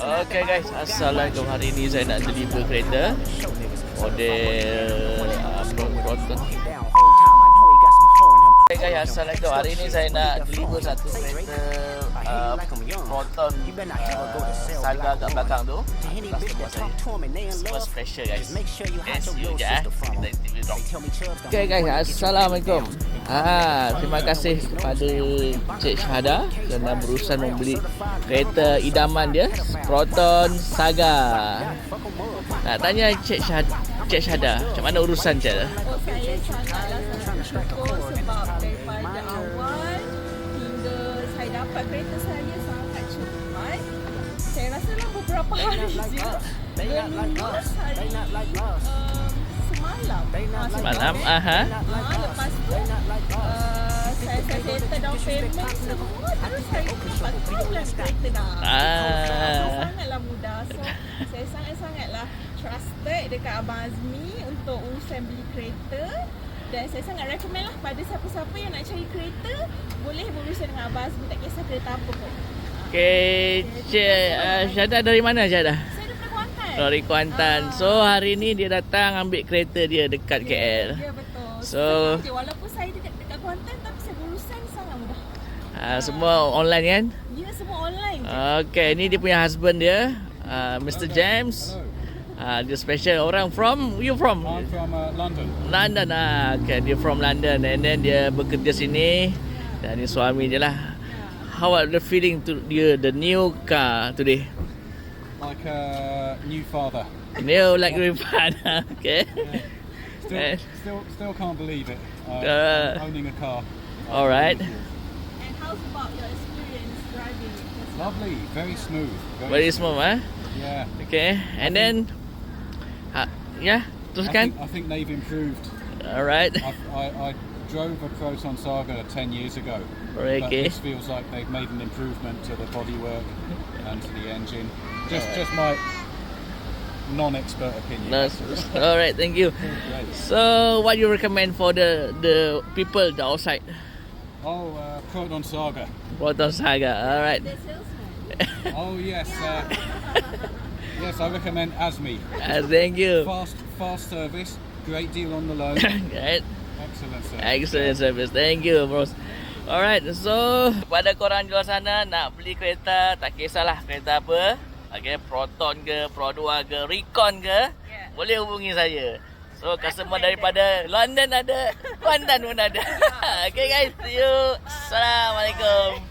Okay guys, assalamualaikum. Hari ni saya nak deliver kereta model Proton. Okay guys, assalamualaikum. Hari ni saya nak deliver satu kereta Proton Saga kat belakang tu. Customer saya semua special guys. Okay, see you je kita interview drop. Okay guys, assalamualaikum. Terima kasih kepada Cik Syahada kerana berusaha membeli kereta idaman dia, Proton Saga. Nak tanya Cik Syahada, macam mana urusan Cik? Saya sangatlah bersyukur sebab daripada awal hingga saya dapat kereta saya sangat cepat. Saya rasa lah beberapa hari je. Berlulus hari semalam. Semalam, Lepas tu saya settle down payment semua, terus hari tu dapat bulan kereta dah. Sangatlah mudah. So saya sangat-sangatlah trusted dekat Abang Azmi untuk urusan beli kereta. Dan saya sangat recommend lah pada siapa-siapa yang nak cari kereta, boleh berurusan dengan Abang Azmi, tak kisah kereta apa pun. Okay, Cik Syahada dari mana Syahada? Saya daripada Kuantan. Dari Kuantan. So hari ni dia datang ambil kereta dia dekat KL. Ya betul. So je, walaupun saya dekat Kuantan tapi saya berurusan sangat mudah. semua online kan? Ya, semua online je. Okay, ni dia punya husband dia, Mr. James. Dia special orang from, you from? I'm from London. London. Okay, dia from London and then dia bekerja sini dan dia suami dia lah. How are the feeling to you, the new car today? Like a new father. New like new father. Okay. Still can't believe it. Owning a car. Alright. And how's about your experience driving it? Lovely, very smooth. Very smooth, huh? Yeah. Okay. And then, yeah, teruskan. I think they've improved. Alright. I drove a Proton Saga 10 years ago. But Okay. this feels like they've made an improvement to the bodywork and to the engine. Just my non-expert opinion. No, alright, thank you. Great. So, what you recommend for the people the outside? Oh, Proton Saga. Proton Saga. Alright. The salesman. Oh yes. Yes, I recommend Azmi. Thank you. Fast service, great deal on the loan. Right. Excellent service. Excellent service. Thank you, bros. Alright, so pada korang di luar sana nak beli kereta, tak kisahlah kereta apa. Okay, Proton ke, Pro 2 ke, Recon ke, boleh hubungi saya. So, customer daripada London ada, Kuantan pun ada. Okay guys, see you. Assalamualaikum.